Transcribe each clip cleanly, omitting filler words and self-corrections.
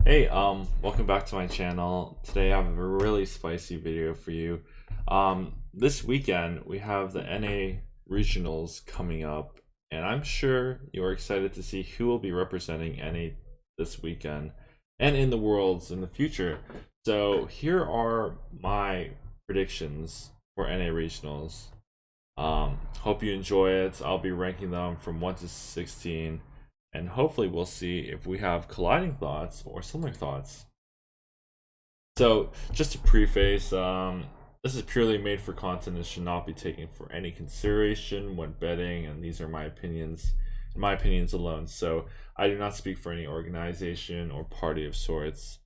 Hey, welcome back to my channel. Today I have a really spicy video for you. This weekend we have the NA regionals coming up, and I'm sure you're excited to see who will be representing NA this weekend and in the worlds in the future. So here are my predictions for NA regionals. Hope you enjoy it. I'll be ranking them from 1 to 16, and hopefully we'll see if we have colliding thoughts or similar thoughts. So just to preface, this is purely made for content and should not be taken for any consideration when betting, and these are my opinions alone. So I do not speak for any organization or party of sorts.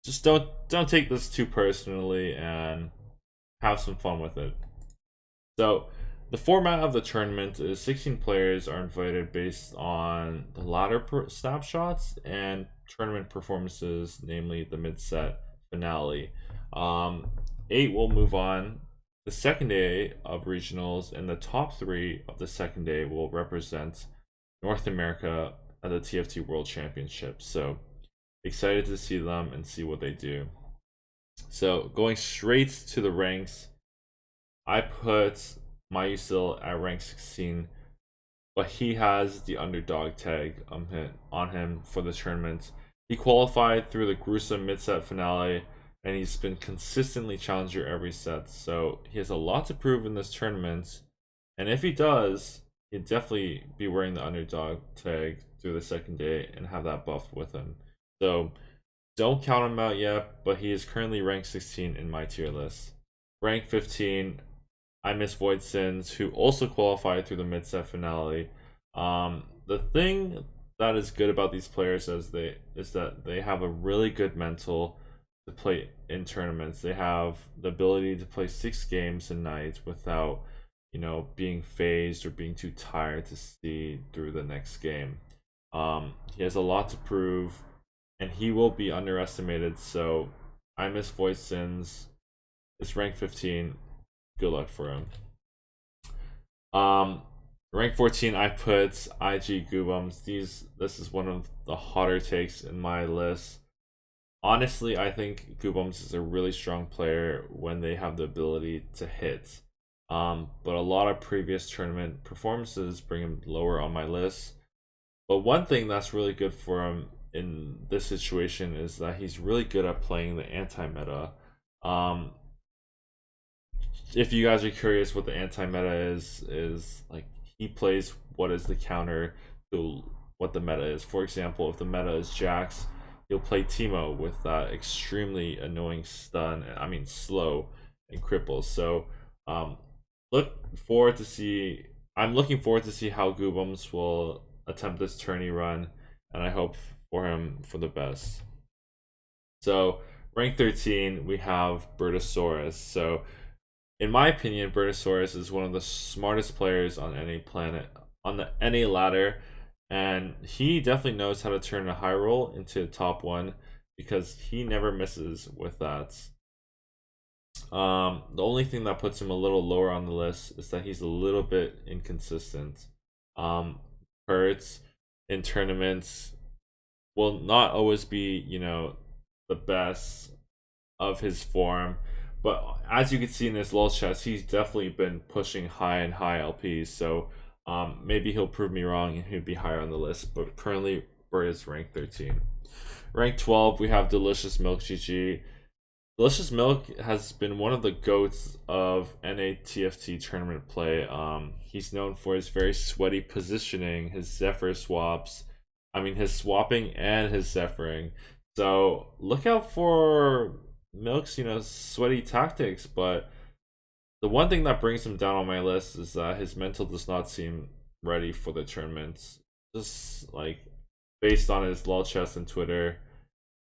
Just don't take this too personally and have some fun with it. So the format of the tournament is 16 players are invited based on the ladder snapshots and tournament performances, namely the mid-set finale. 8 will move on the second day of regionals, and the top 3 of the second day will represent North America at the TFT World Championship. So excited to see them and see what they do. So going straight to the ranks, I put Mayusil at rank 16, but he has the underdog tag on him for the tournament. He qualified through the gruesome mid-set finale, and he's been consistently challenger every set, so he has a lot to prove in this tournament. And if he does, he'd definitely be wearing the underdog tag through the second day and have that buff with him. So don't count him out yet, but he is currently ranked 16 in my tier list. Rank 15, I miss Void Sins, who also qualified through the mid-set finale. The thing that is good about these players is that they have a really good mental to play in tournaments. They have the ability to play 6 games a night without, being phased or being too tired to see through the next game. He has a lot to prove, and he will be underestimated. So I miss Void Sins. It's rank 15. Good luck for him. Rank 14, I put IG Goobums. This is one of the hotter takes in my list. Honestly, I think Goobums is a really strong player when they have the ability to hit. But a lot of previous tournament performances bring him lower on my list. But one thing that's really good for him in this situation is that he's really good at playing the anti-meta. If you guys are curious what the anti-meta is like he plays what is the counter to what the meta is. For example, if the meta is Jax, he'll play Teemo with that extremely annoying slow and cripples. So I'm looking forward to see how Goobums will attempt this tourney run, and I hope for him for the best. So rank 13, we have Bertosaurus. So in my opinion, Bertosaurus is one of the smartest players on any planet, on the NA ladder, and he definitely knows how to turn a high roll into a top 1 because he never misses with that. The only thing that puts him a little lower on the list is that he's a little bit inconsistent. Hurts in tournaments will not always be, the best of his form. But as you can see in his LOL chest, he's definitely been pushing high and high LPs. So maybe he'll prove me wrong and he'll be higher on the list. But currently, Bert is rank 13. Rank 12, we have Delicious Milk GG. Delicious Milk has been one of the GOATs of NA TFT tournament play. He's known for his very sweaty positioning, his Zephyr swaps. His swapping and his Zephyring. So look out for Milk's, sweaty tactics, but the one thing that brings him down on my list is that his mental does not seem ready for the tournaments. Just like based on his LOL chest and Twitter.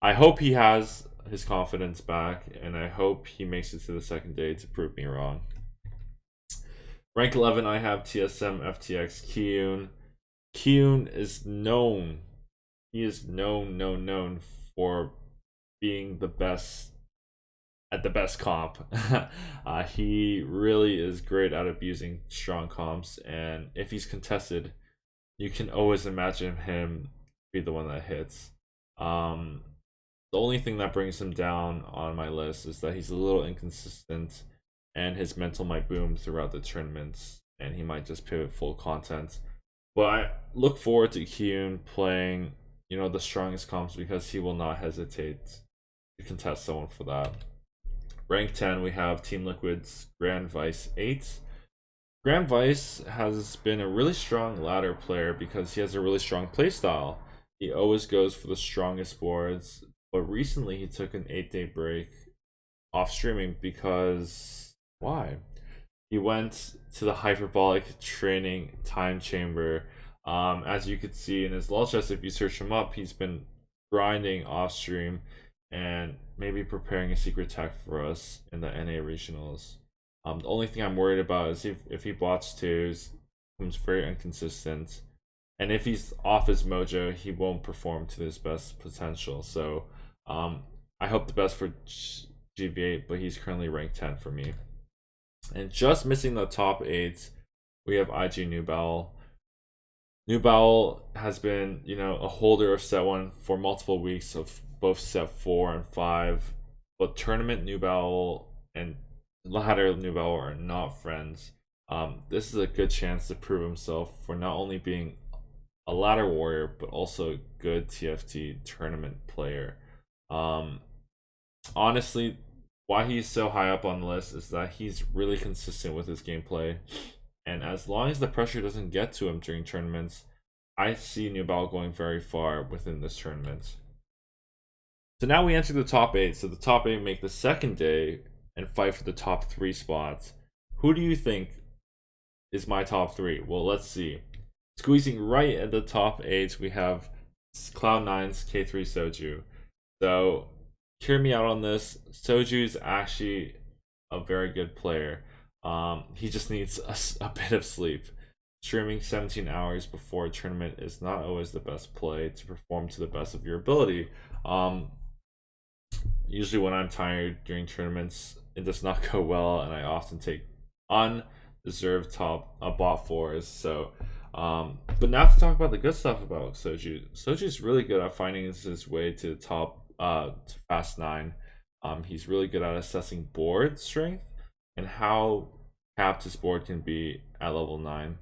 I hope he has his confidence back, and I hope he makes it to the second day to prove me wrong. Rank 11, I have TSM FTX Kiyun. Kiyun is known. He is known for being the best at the best comp. He really is great at abusing strong comps, and if he's contested, you can always imagine him be the one that hits. Um, the only thing that brings him down on my list is that he's a little inconsistent, and his mental might boom throughout the tournaments, and he might just pivot full content. But I look forward to Kyun playing, the strongest comps because he will not hesitate to contest someone for that. Rank 10, we have Team Liquid's Grand Vice 8. Grand Vice has been a really strong ladder player because he has a really strong playstyle. He always goes for the strongest boards, but recently he took an 8-day break off streaming because why? He went to the hyperbolic training time chamber. As you could see in his lull chest, if you search him up, he's been grinding off stream and maybe preparing a secret tech for us in the NA regionals. The only thing I'm worried about is if he bots twos, becomes very inconsistent, and if he's off his mojo, he won't perform to his best potential. So, I hope the best for GV8, but he's currently ranked 10 for me. And just missing the top 8, we have IG New Bowel. New Bowel has been, a holder of set 1 for multiple weeks of both set 4 and 5, but tournament New Bowel and ladder New Bowel are not friends. This is a good chance to prove himself for not only being a ladder warrior, but also a good TFT tournament player. Honestly, why he's so high up on the list is that he's really consistent with his gameplay, and as long as the pressure doesn't get to him during tournaments, I see New Ball going very far within this tournament. So now we enter the top 8. So the top 8 make the second day and fight for the top 3 spots. Who do you think is my top 3? Well, let's see. Squeezing right at the top 8, we have Cloud9's K3 Soju. So hear me out on this. Soju is actually a very good player. He just needs a bit of sleep. Streaming 17 hours before a tournament is not always the best play to perform to the best of your ability. Usually when I'm tired during tournaments, it does not go well, and I often take undeserved bot fours. So, but now to talk about the good stuff about Soju. Soju is really good at finding his way to top to fast 9. He's really good at assessing board strength and how capped his board can be at level 9.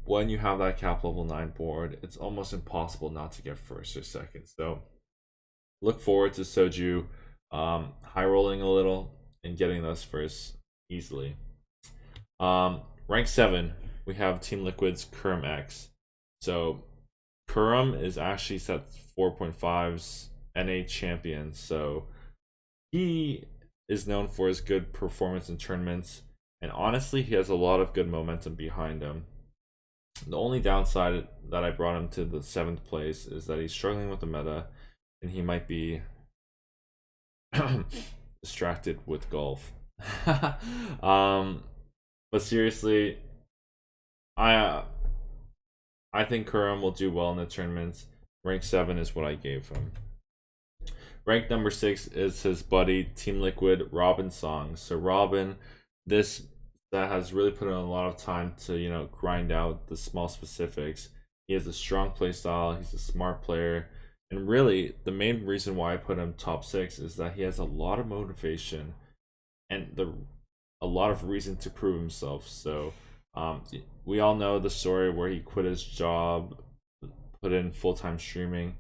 When you have that cap level 9 board, it's almost impossible not to get first or second. So look forward to Soju high rolling a little and getting those first easily. Rank 7, we have Team Liquid's Kurum X. So Kurum is actually set 4.5's NA champion, so he is known for his good performance in tournaments, and honestly he has a lot of good momentum behind him. The only downside that I brought him to the 7th place is that he's struggling with the meta, and he might be distracted with golf. But seriously, I think Kurum will do well in the tournaments. Rank 7 is what I gave him. Rank number 6 is his buddy Team Liquid Robin Song. So Robin, that has really put in a lot of time to grind out the small specifics. He has a strong playstyle. He's a smart player, and really the main reason why I put him top 6 is that he has a lot of motivation and a lot of reason to prove himself. So we all know the story where he quit his job, put in full-time streaming,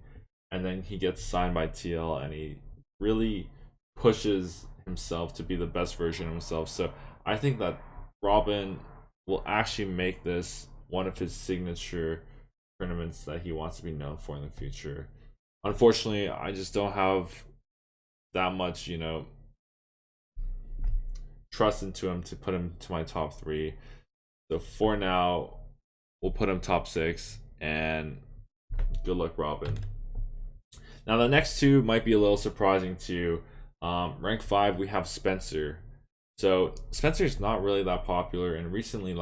and then he gets signed by TL, and he really pushes himself to be the best version of himself. So I think that Robin will actually make this one of his signature tournaments that he wants to be known for in the future. Unfortunately, I just don't have that much, trust into him to put him to my top 3. So for now, we'll put him top 6, and good luck, Robin. Now the next 2 might be a little surprising to you. Rank 5, we have Spencer. So Spencer's not really that popular, and recently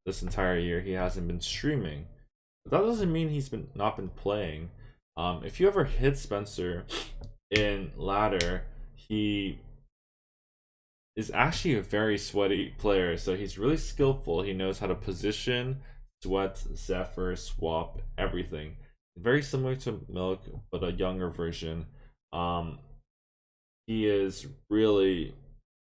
this entire year he hasn't been streaming. But that doesn't mean he's not been playing. If you ever hit Spencer in ladder, he is actually a very sweaty player. So he's really skillful. He knows how to position, sweat, Zephyr, swap, everything. very similar to Milk, but a younger version. Um, he is really,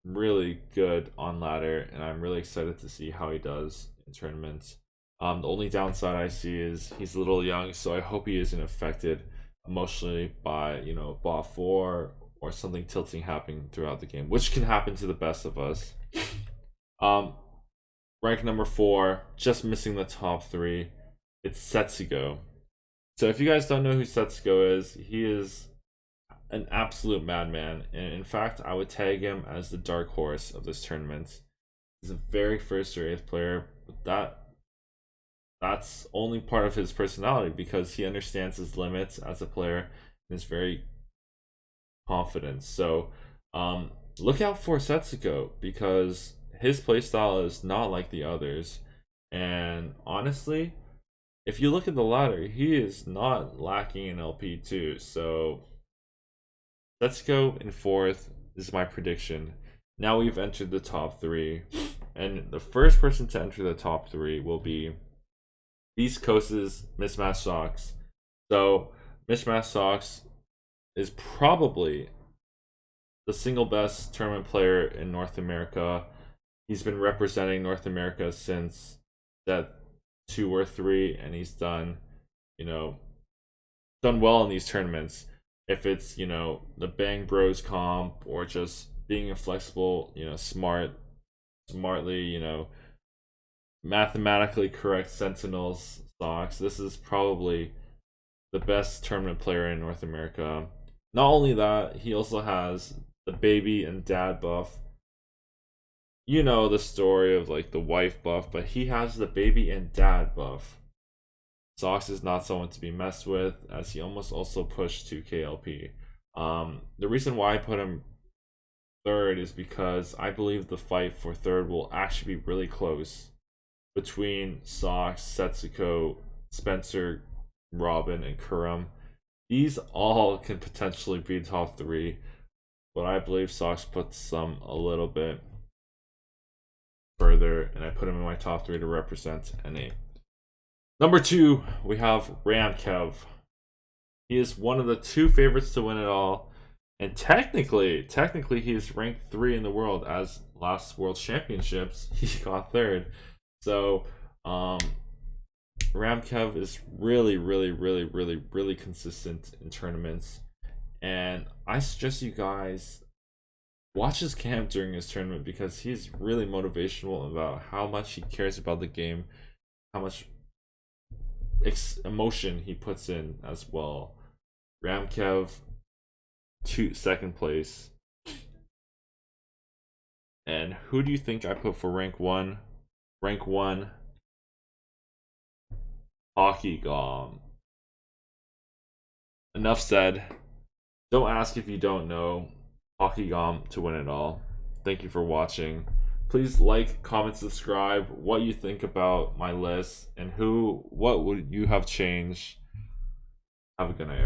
really good on ladder, and I'm really excited to see how he does in tournaments. The only downside I see is he's a little young, so I hope he isn't affected emotionally by bot four or something tilting happening throughout the game, which can happen to the best of us. Um, Rank number 4, just missing the top 3. It's Setsugo. So if you guys don't know who Setsugo is, he is an absolute madman, and in fact, I would tag him as the dark horse of this tournament. He's a very first or 8th player, but that's only part of his personality because he understands his limits as a player and is very confident. So look out for Setsuko because his playstyle is not like the others. And honestly, if you look at the ladder, he is not lacking in LP too. So let's go in 4th. This is my prediction. Now we've entered the top 3. And the first person to enter the top 3 will be East Coast's Mismatch Socks. So Mismatch Socks is probably the single best tournament player in North America. He's been representing North America since that 2 or 3, and he's done well in these tournaments. If it's the Bang Bros comp or just being inflexible, smartly, mathematically correct Sentinels stocks, this is probably the best tournament player in North America. Not only that, he also has the baby and dad buff. You know the story of like the wife buff, but he has the baby and dad buff. Sox is not someone to be messed with, as he almost also pushed to KLP. The reason why I put him 3rd is because I believe the fight for 3rd will actually be really close between Sox, Setsuko, Spencer, Robin, and Kurum. These all can potentially be top 3, but I believe Sox puts some a little bit further, and I put him in my top 3 to represent NA. Number 2, we have Ramkev. He is one of the 2 favorites to win it all, and technically, he's ranked 3 in the world. As last World Championships, he got 3rd. So, Ramkev is really consistent in tournaments, and I suggest you guys watch his camp during his tournament because he's really motivational about how much he cares about the game, how much emotion he puts in as well. Ramkev, 2nd place. And who do you think I put for rank 1? Rank 1, Hockey Gom. Enough said. Don't ask if you don't know. Hockey Gom to win it all. Thank you for watching. Please like, comment, subscribe what you think about my list and what would you have changed. Have a good night.